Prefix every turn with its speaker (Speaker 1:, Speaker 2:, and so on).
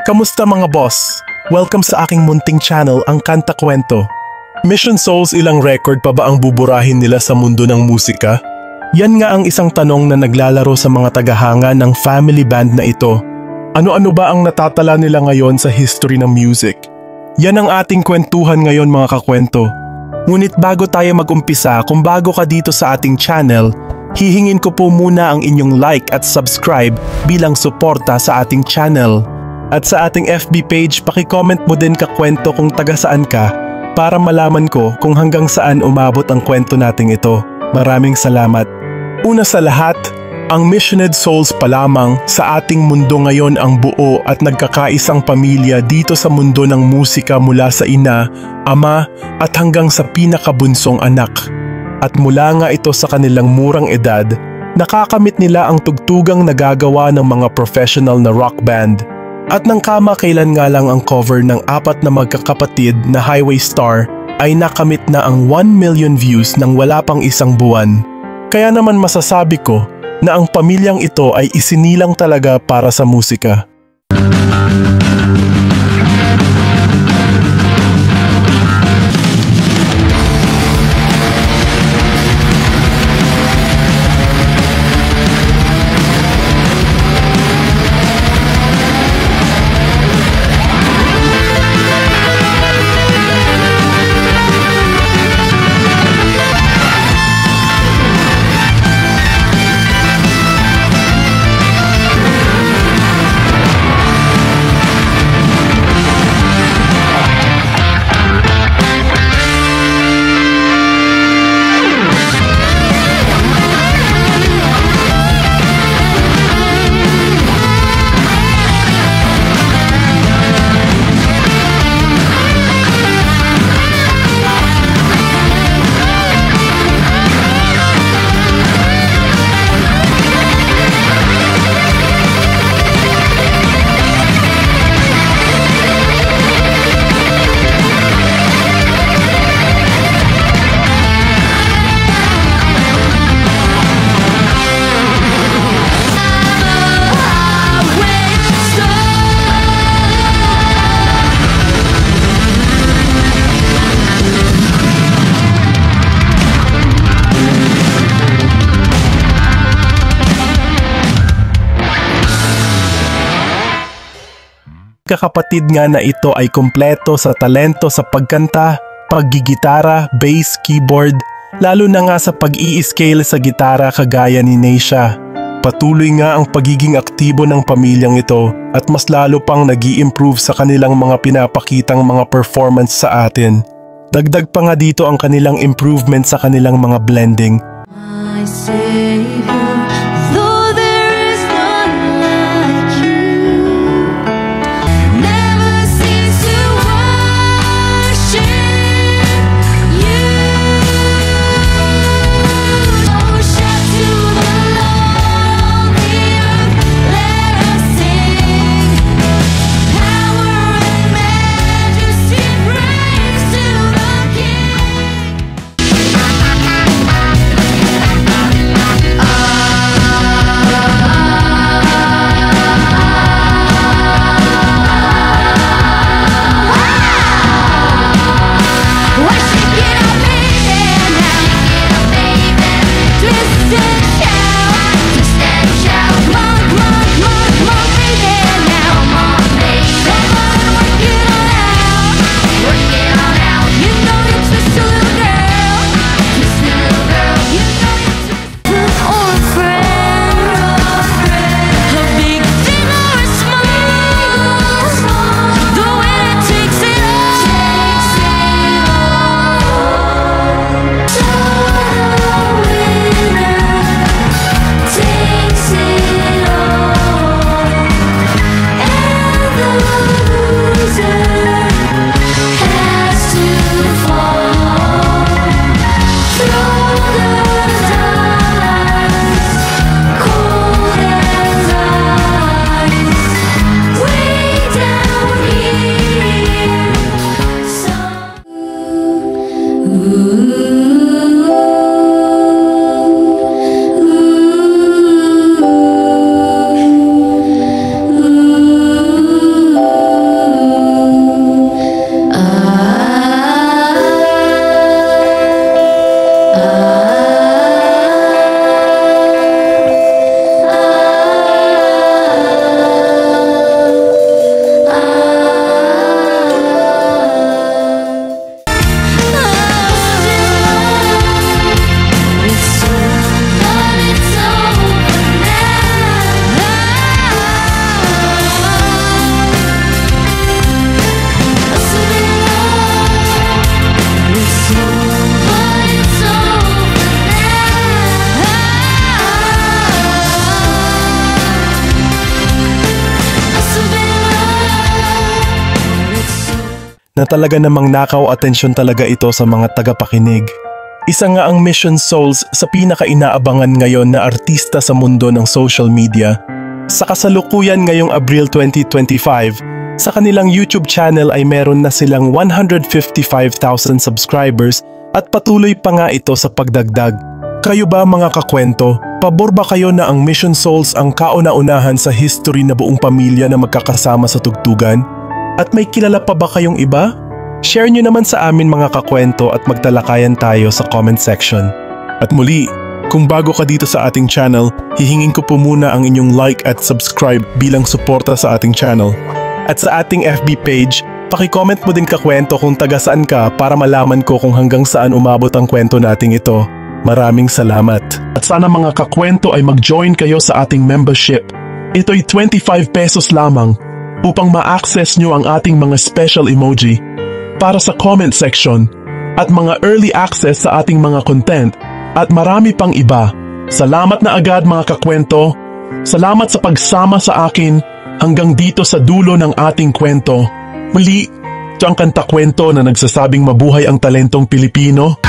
Speaker 1: Kamusta mga boss? Welcome sa aking munting channel, ang Kanta Kwento. Mission Souls, ilang record pa ba ang buburahin nila sa mundo ng musika? Yan nga ang isang tanong na naglalaro sa mga tagahanga ng family band na ito. Ano-ano ba ang natatala nila ngayon sa history ng music? Yan ang ating kwentuhan ngayon mga kakwento. Ngunit bago tayo mag-umpisa, kung bago ka dito sa ating channel, hihingin ko po muna ang inyong like at subscribe bilang suporta sa ating channel. At sa ating FB page, paki-comment mo din kakwento kung taga saan ka para malaman ko kung hanggang saan umabot ang kwento nating ito. Maraming salamat. Una sa lahat, ang Missioned Souls pa lamang sa ating mundo ngayon ang buo at nagkakaisang pamilya dito sa mundo ng musika mula sa ina, ama at hanggang sa pinakabunsong anak. At mula nga ito sa kanilang murang edad, nakakamit nila ang tugtugang nagagawa ng mga professional na rock band. At nang kamakailan nga lang ang cover ng apat na magkakapatid na Highway Star ay nakamit na ang 1 million views nang wala pang isang buwan. Kaya naman masasabi ko na ang pamilyang ito ay isinilang talaga para sa musika. Kakapatid nga na ito ay kumpleto sa talento sa pagkanta, paggigitara, bass, keyboard, lalo na nga sa pag-i-scale sa gitara kagaya ni Neisha. Patuloy nga ang pagiging aktibo ng pamilyang ito at mas lalo pang nag-i-improve sa kanilang mga pinapakitang mga performance sa atin. Dagdag pa nga dito ang kanilang improvement sa kanilang mga blending.
Speaker 2: My Savior, though there is none like you, never cease to worship you. Oh, shout to the Lord, the earth, let us sing. Power and majesty, praise to the King.
Speaker 1: na talaga namang nakaw atensyon talaga ito sa mga tagapakinig. Isa nga ang Mission Souls sa pinaka-inaabangan ngayon na artista sa mundo ng social media. Sa kasalukuyan ngayong Abril 2025, sa kanilang YouTube channel ay meron na silang 155,000 subscribers at patuloy pa nga ito sa pagdagdag. Kayo ba mga kakwento, pabor ba kayo na ang Mission Souls ang kauna-unahan sa history na buong pamilya na magkakasama sa tugtugan? At may kilala pa ba kayong iba? Share nyo naman sa amin mga kakwento at magtalakayan tayo sa comment section. At muli, kung bago ka dito sa ating channel, hihingin ko po muna ang inyong like at subscribe bilang suporta sa ating channel. At sa ating FB page, paki-comment mo din kakwento kung taga saan ka para malaman ko kung hanggang saan umabot ang kwento nating ito. Maraming salamat. At sana mga kakwento ay mag-join kayo sa ating membership. Ito'y 25 pesos lamang upang ma-access nyo ang ating mga special emoji para sa comment section at mga early access sa ating mga content at marami pang iba. Salamat na agad mga kakwento. Salamat sa pagsama sa akin hanggang dito sa dulo ng ating kwento. Muli, ito ang kanta kwento na nagsasabing mabuhay ang talentong Pilipino.